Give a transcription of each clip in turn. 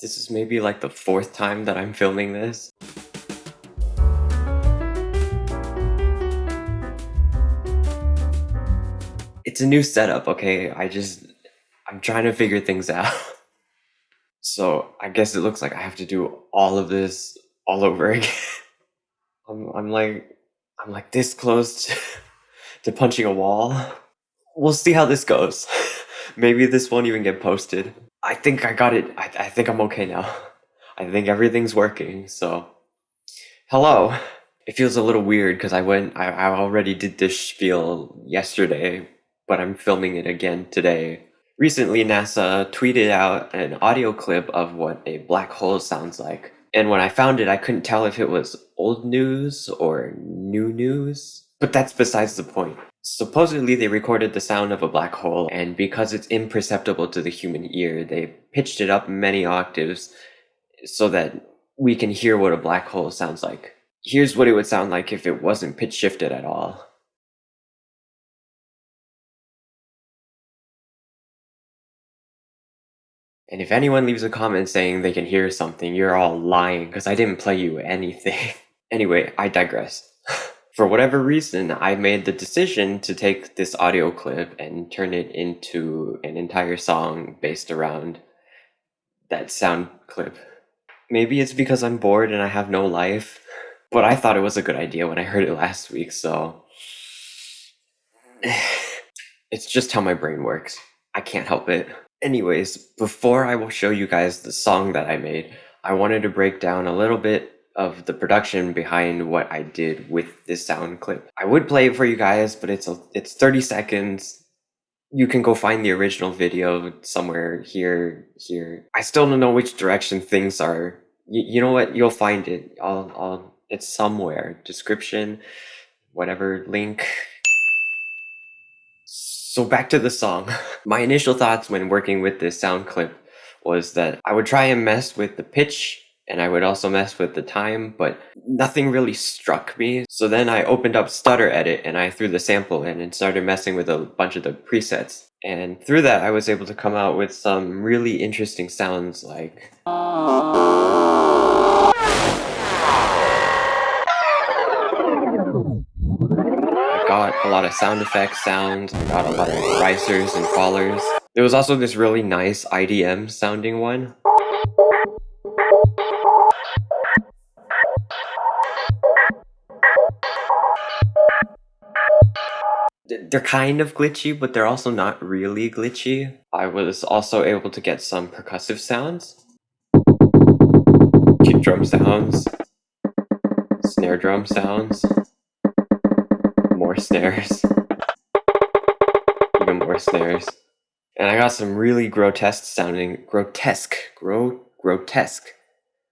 This is maybe like the 4th time that I'm filming this. It's a new setup, okay? I'm trying to figure things out. So I guess it looks like I have to do all of this all over again. I'm like this close to punching a wall. We'll see how this goes. Maybe this won't even get posted. I think I got it. I think I'm okay now. I think everything's working, so... Hello. It feels a little weird because I already did this spiel yesterday, but I'm filming it again today. Recently, NASA tweeted out an audio clip of what a black hole sounds like. And when I found it, I couldn't tell if it was old news or new news. But that's besides the point. Supposedly, they recorded the sound of a black hole, and because it's imperceptible to the human ear, they pitched it up many octaves so that we can hear what a black hole sounds like. Here's what it would sound like if it wasn't pitch shifted at all. And if anyone leaves a comment saying they can hear something, you're all lying because I didn't play you anything. Anyway, I digress. For whatever reason, I made the decision to take this audio clip and turn it into an entire song based around that sound clip. Maybe it's because I'm bored and I have no life, but I thought it was a good idea when I heard it last week, so... It's just how my brain works. I can't help it. Anyways, before I will show you guys the song that I made, I wanted to break down a little bit of the production behind what I did with this sound clip. I would play it for you guys, but it's 30 seconds. You can go find the original video somewhere here. I still don't know which direction things are. You know what? You'll find it. It's somewhere. Description, whatever, link. So back to the song. My initial thoughts when working with this sound clip was that I would try and mess with the pitch, and I would also mess with the time, but nothing really struck me. So then I opened up Stutter Edit and I threw the sample in and started messing with a bunch of the presets. And through that I was able to come out with some really interesting sounds like... I got a lot of sound effects sounds, I got a lot of risers and fallers. There was also this really nice IDM sounding one. They're kind of glitchy, but they're also not really glitchy. I was also able to get some percussive sounds. Kick drum sounds. Snare drum sounds. More snares. Even more snares. And I got some really grotesque.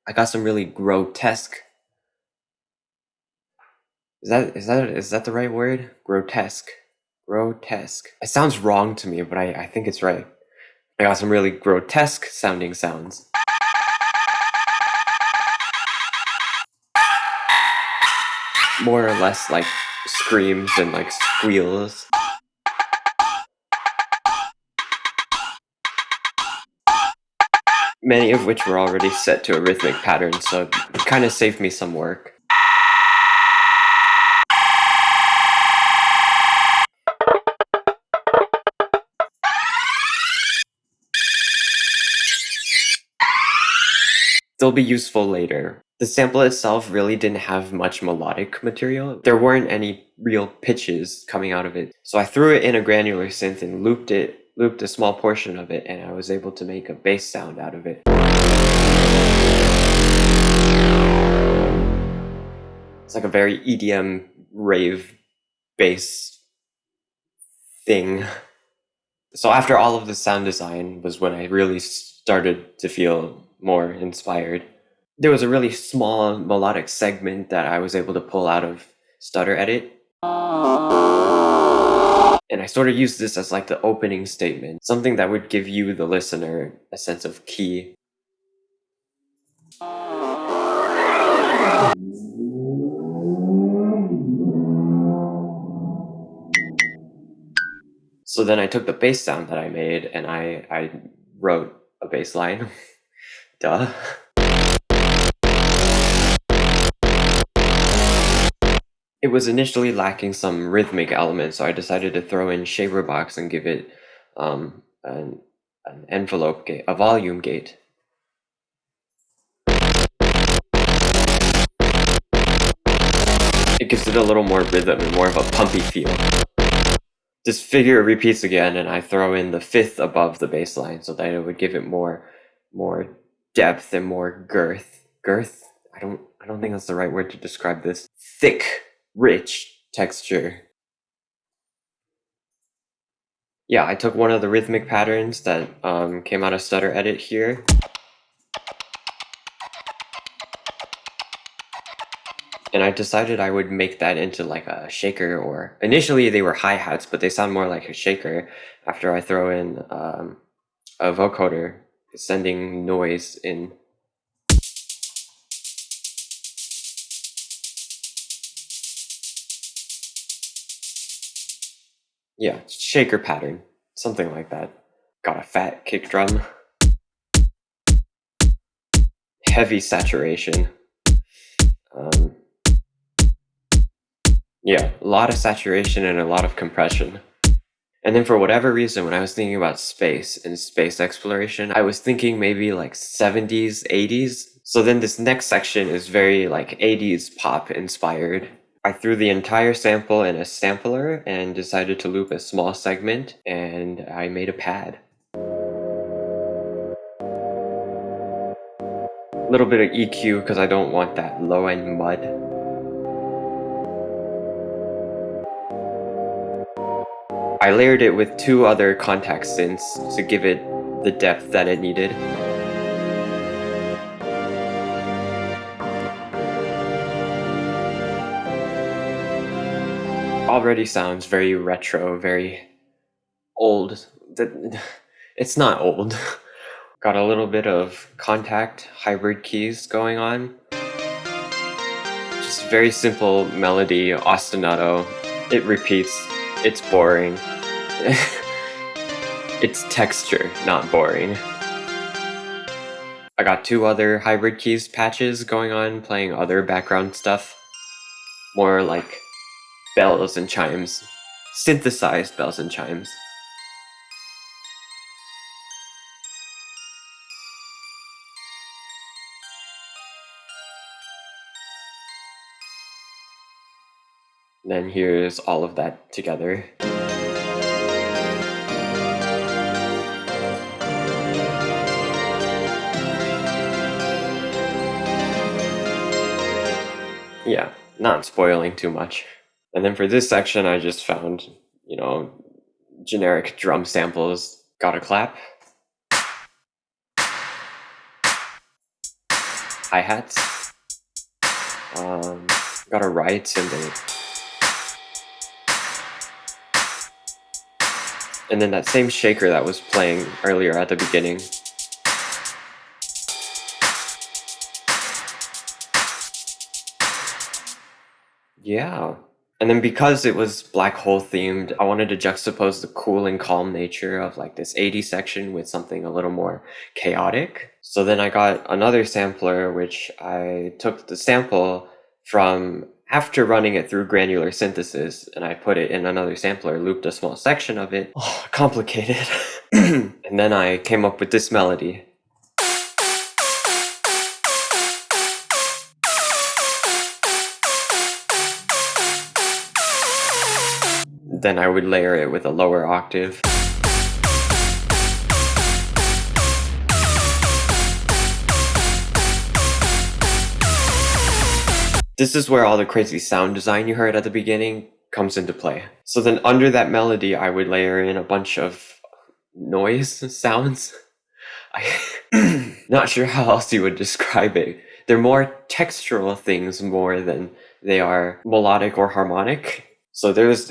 I got some really grotesque. Is that the right word? Grotesque. It sounds wrong to me, but I think it's right. I got some really grotesque sounding sounds. More or less like screams and like squeals. Many of which were already set to a rhythmic pattern, so it kind of saved me some work. They'll be useful later. The sample itself really didn't have much melodic material. There weren't any real pitches coming out of it. So I threw it in a granular synth and looped a small portion of it, and I was able to make a bass sound out of it. It's like a very EDM rave bass thing. So after all of the sound design was when I really started to feel more inspired. There was a really small melodic segment that I was able to pull out of Stutter Edit. And I sort of used this as like the opening statement, something that would give you, the listener, a sense of key. So then I took the bass sound that I made and I wrote a bass line. Duh. It was initially lacking some rhythmic elements, so I decided to throw in Shaperbox and give it an envelope gate, a volume gate. It gives it a little more rhythm and more of a pumpy feel. This figure repeats again, and I throw in the fifth above the bass line so that it would give it more depth and more girth. Girth? I don't think that's the right word to describe this. Thick, rich texture. Yeah, I took one of the rhythmic patterns that came out of Stutter Edit here. And I decided I would make that into like a shaker, or initially they were hi-hats, but they sound more like a shaker after I throw in a vocoder sending noise in. Yeah, shaker pattern, something like that. Got a fat kick drum. Heavy saturation. Yeah, a lot of saturation and a lot of compression. And then for whatever reason, when I was thinking about space and space exploration, I was thinking maybe like 70s, 80s. So then this next section is very like 80s pop inspired. I threw the entire sample in a sampler and decided to loop a small segment, and I made a pad. A little bit of EQ because I don't want that low-end mud. I layered it with two other contact synths to give it the depth that it needed. Already sounds very retro, very old. It's not old. Got a little bit of contact hybrid keys going on. Just very simple melody, ostinato. It repeats. It's boring. It's texture, not boring. I got two other hybrid keys patches going on, playing other background stuff. More like bells and chimes. Synthesized bells and chimes. And then here's all of that together. Yeah, not spoiling too much. And then for this section, I just found, generic drum samples. Got a clap. Hi-hats. Got a ride cymbal. And then that same shaker that was playing earlier at the beginning. Yeah. And then because it was black hole themed, I wanted to juxtapose the cool and calm nature of like this 80s section with something a little more chaotic. So then I got another sampler, which I took the sample from after running it through granular synthesis, and I put it in another sampler, looped a small section of it. Oh, complicated. And then I came up with this melody. Then I would layer it with a lower octave. This is where all the crazy sound design you heard at the beginning comes into play. So then under that melody, I would layer in a bunch of noise sounds. I'm not sure how else you would describe it. They're more textural things more than they are melodic or harmonic. So there's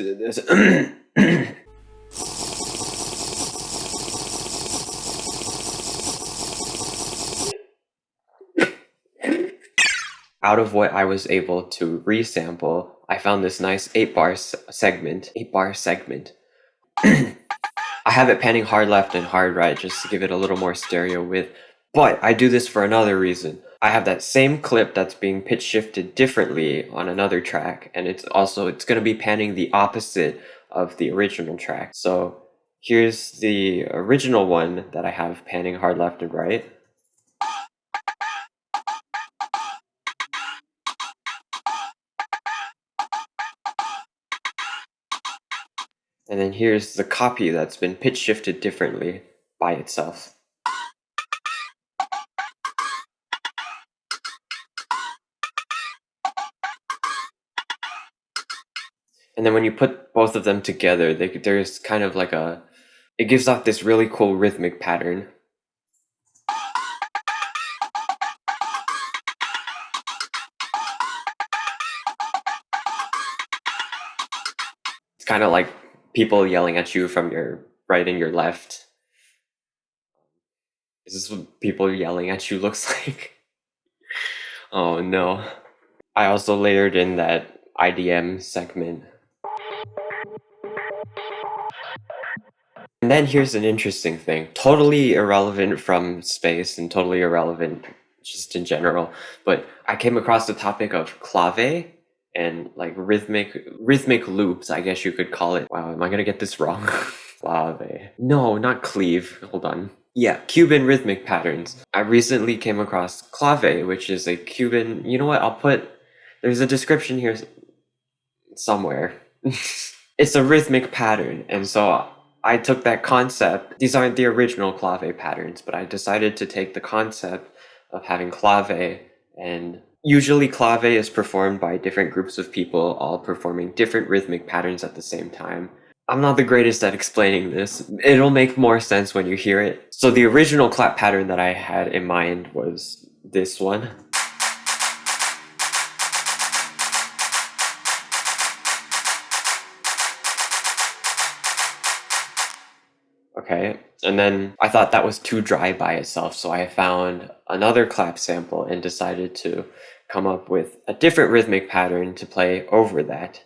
out of what I was able to resample, I found this nice 8-bar segment. 8-bar segment. I have it panning hard left and hard right just to give it a little more stereo width, But I do this for another reason. I have that same clip that's being pitch shifted differently on another track, and it's going to be panning the opposite of the original track. So here's the original one that I have panning hard left and right. And then here's the copy that's been pitch shifted differently by itself. And then when you put both of them together, there's kind of like it gives off this really cool rhythmic pattern. It's kind of like people yelling at you from your right and your left. Is this what people yelling at you looks like? Oh no. I also layered in that IDM segment. And then here's an interesting thing. Totally irrelevant from space and totally irrelevant just in general. But I came across the topic of clave and like rhythmic loops, I guess you could call it. Wow, am I gonna get this wrong? Clave. No, not cleave. Hold on. Yeah, Cuban rhythmic patterns. I recently came across clave, which is a Cuban. You know what? There's a description here somewhere. It's a rhythmic pattern, and so I took that concept. These aren't the original clave patterns, but I decided to take the concept of having clave, and usually clave is performed by different groups of people, all performing different rhythmic patterns at the same time. I'm not the greatest at explaining this. It'll make more sense when you hear it. So the original clap pattern that I had in mind was this one. Okay, and then I thought that was too dry by itself, so I found another clap sample and decided to come up with a different rhythmic pattern to play over that.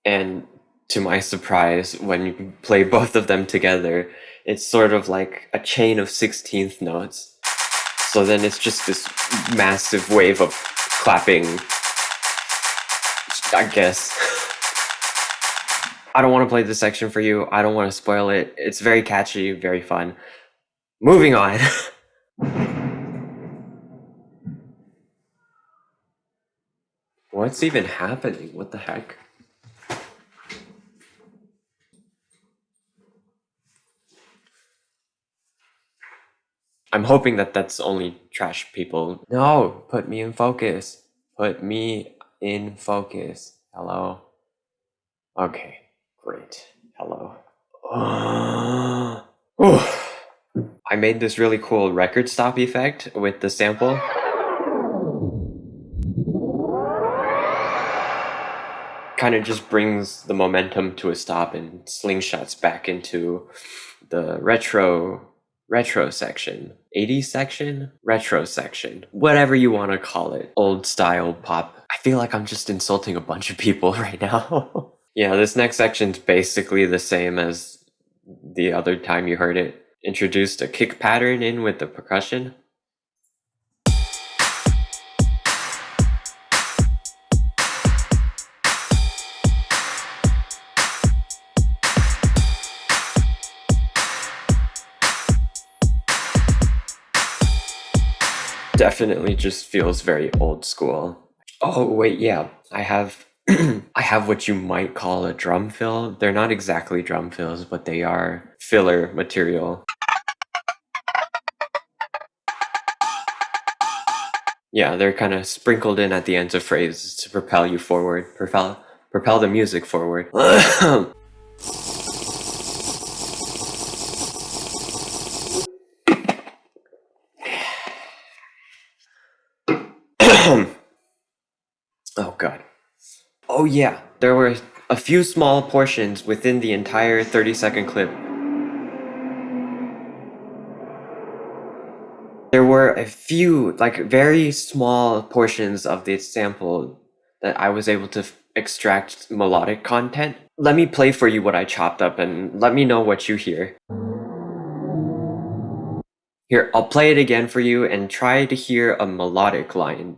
And to my surprise, when you play both of them together, it's sort of like a chain of 16th notes. So then it's just this massive wave of clapping, I guess. I don't want to play this section for you. I don't want to spoil it. It's very catchy, very fun. Moving on. What's even happening? What the heck? I'm hoping that that's only trash people. No, put me in focus. Put me in focus. Hello? Okay, great. Hello. I made this really cool record stop effect with the sample. Kind of just brings the momentum to a stop and slingshots back into the retro section, 80s section, retro section, whatever you want to call it, old style pop. I feel like I'm just insulting a bunch of people right now. Yeah, this next section's basically the same as the other time you heard it. Introduced a kick pattern in with the percussion. Definitely just feels very old school. Oh wait, yeah, I have I have what you might call a drum fill. They're not exactly drum fills, but they are filler material. Yeah, they're kind of sprinkled in at the ends of phrases to propel you forward, propel the music forward. Oh god. Oh yeah, there were a few small portions within the entire 30-second clip. There were a few, like, very small portions of the sample that I was able to extract melodic content. Let me play for you what I chopped up and let me know what you hear. Here, I'll play it again for you and try to hear a melodic line.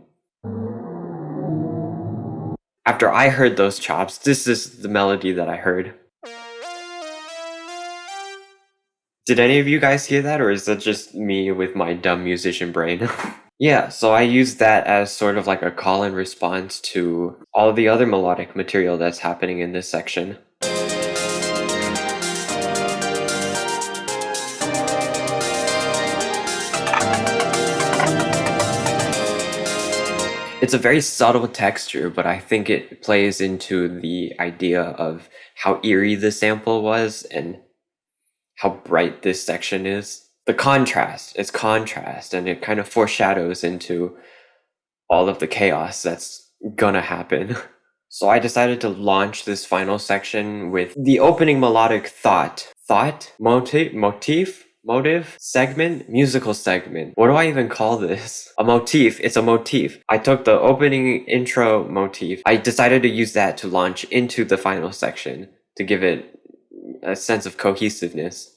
After I heard those chops, this is the melody that I heard. Did any of you guys hear that, or is that just me with my dumb musician brain? Yeah, so I used that as sort of like a call and response to all the other melodic material that's happening in this section. It's a very subtle texture, but I think it plays into the idea of how eerie the sample was and how bright this section is. The contrast, it's contrast, and it kind of foreshadows into all of the chaos that's gonna happen. So I decided to launch this final section with the opening melodic motif, segment, musical segment. What do I even call this? A motif, it's a motif. I took the opening intro motif. I decided to use that to launch into the final section to give it a sense of cohesiveness.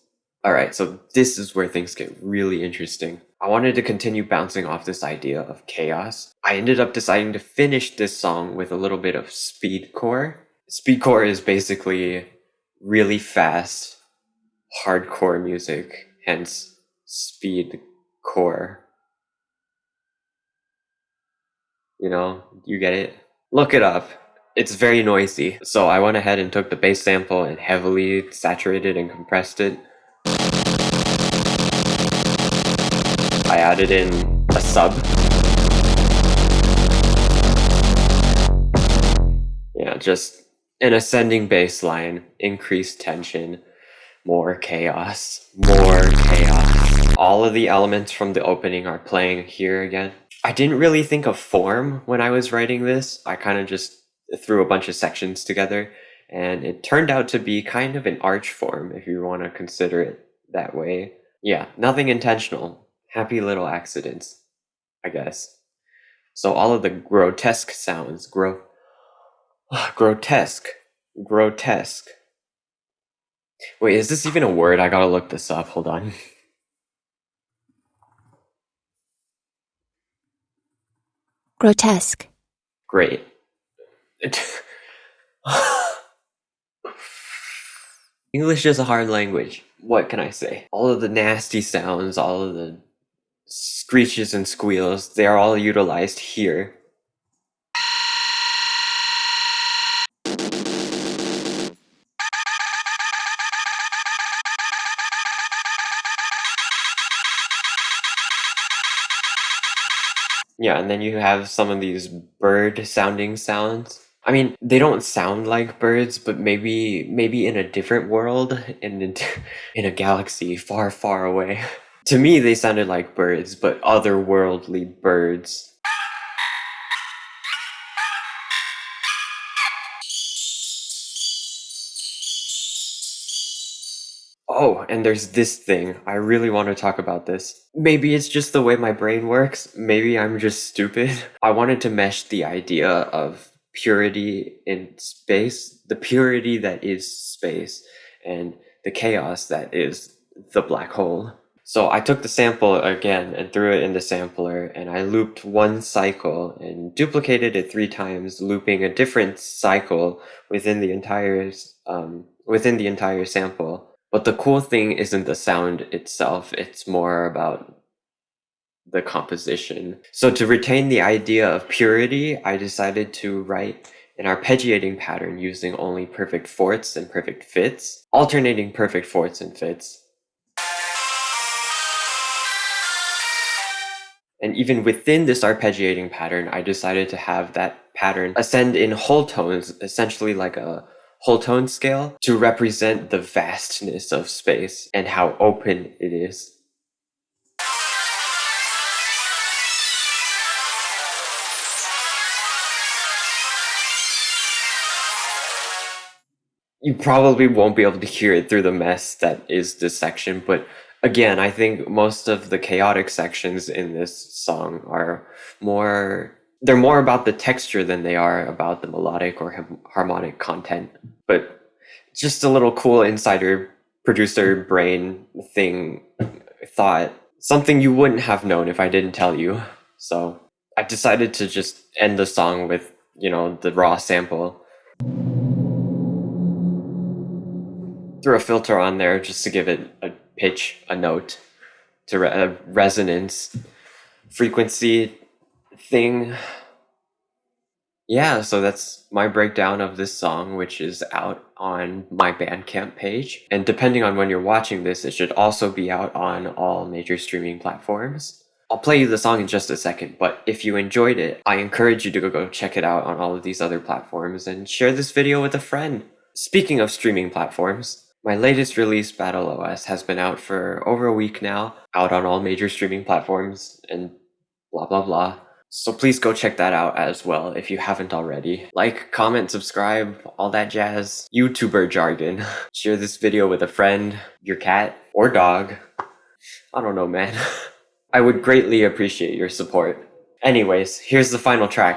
Alright, so this is where things get really interesting. I wanted to continue bouncing off this idea of chaos. I ended up deciding to finish this song with a little bit of speedcore. Speedcore is basically really fast, hardcore music, hence speedcore. You know, you get it? Look it up. It's very noisy. So I went ahead and took the bass sample and heavily saturated and compressed it. I added in a sub. Yeah, just an ascending bass line, increased tension, more chaos, more chaos. All of the elements from the opening are playing here again. I didn't really think of form when I was writing this. I kind of just threw a bunch of sections together, and it turned out to be kind of an arch form, if you want to consider it that way. Yeah, nothing intentional. Happy little accidents, I guess. So all of the grotesque sounds, grotesque. Wait, is this even a word? I gotta look this up, hold on. Grotesque. Great. English is a hard language. What can I say? All of the nasty sounds, all of the screeches and squeals, they are all utilized here. Yeah, and then you have some of these bird sounding sounds. I mean, they don't sound like birds, but maybe in a different world, in a galaxy far, far away. To me, they sounded like birds, but otherworldly birds. Oh, and there's this thing. I really want to talk about this. Maybe it's just the way my brain works. Maybe I'm just stupid. I wanted to mesh the idea of purity in space, the purity that is space, and the chaos that is the black hole. So I took the sample again and threw it in the sampler, and I looped one cycle and duplicated it 3 times, looping a different cycle within the entire sample. But the cool thing isn't the sound itself, it's more about the composition. So to retain the idea of purity, I decided to write an arpeggiating pattern using only perfect fourths and perfect fifths, alternating perfect fourths and fifths. And even within this arpeggiating pattern, I decided to have that pattern ascend in whole tones, essentially like a whole tone scale, to represent the vastness of space and how open it is. You probably won't be able to hear it through the mess that is this section, but again, I think most of the chaotic sections in this song are more They're more about the texture than they are about the melodic or harmonic content. But just a little cool insider producer brain thing thought, something you wouldn't have known if I didn't tell you. So I decided to just end the song with, the raw sample. Threw a filter on there just to give it a pitch, a note, to a resonance, frequency thing. Yeah, so that's my breakdown of this song, which is out on my Bandcamp page. And depending on when you're watching this, it should also be out on all major streaming platforms. I'll play you the song in just a second, but if you enjoyed it, I encourage you to go check it out on all of these other platforms and share this video with a friend. Speaking of streaming platforms, my latest release, BattleOS, has been out for over a week now, out on all major streaming platforms, and blah blah blah. So please go check that out as well if you haven't already. Like, comment, subscribe, all that jazz. YouTuber jargon. Share this video with a friend, your cat, or dog. I don't know, man. I would greatly appreciate your support. Anyways, here's the final track.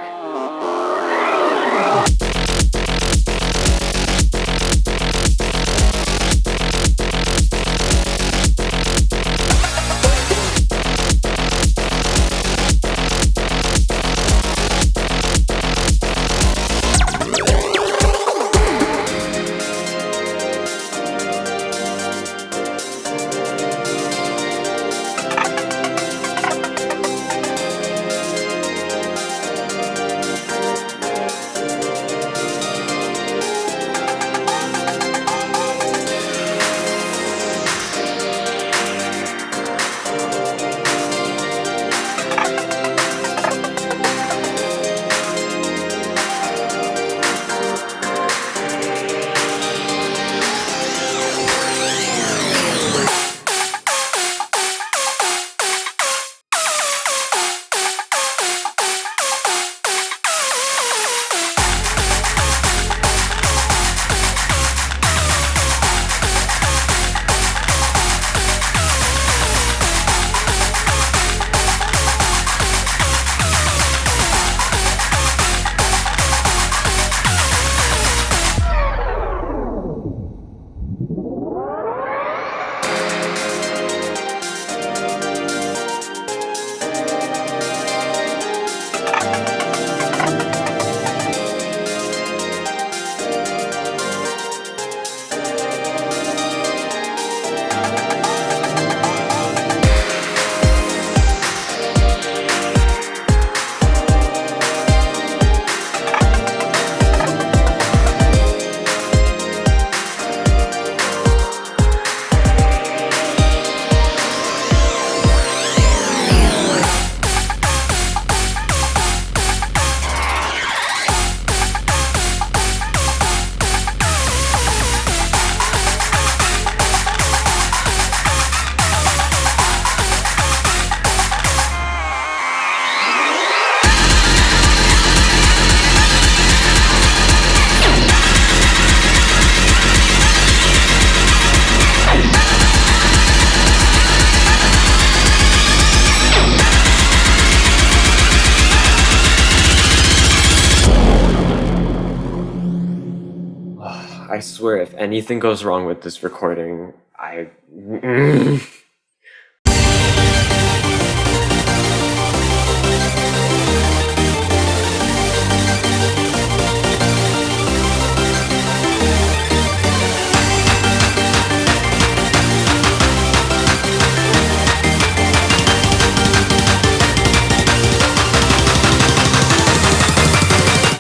I swear, if anything goes wrong with this recording,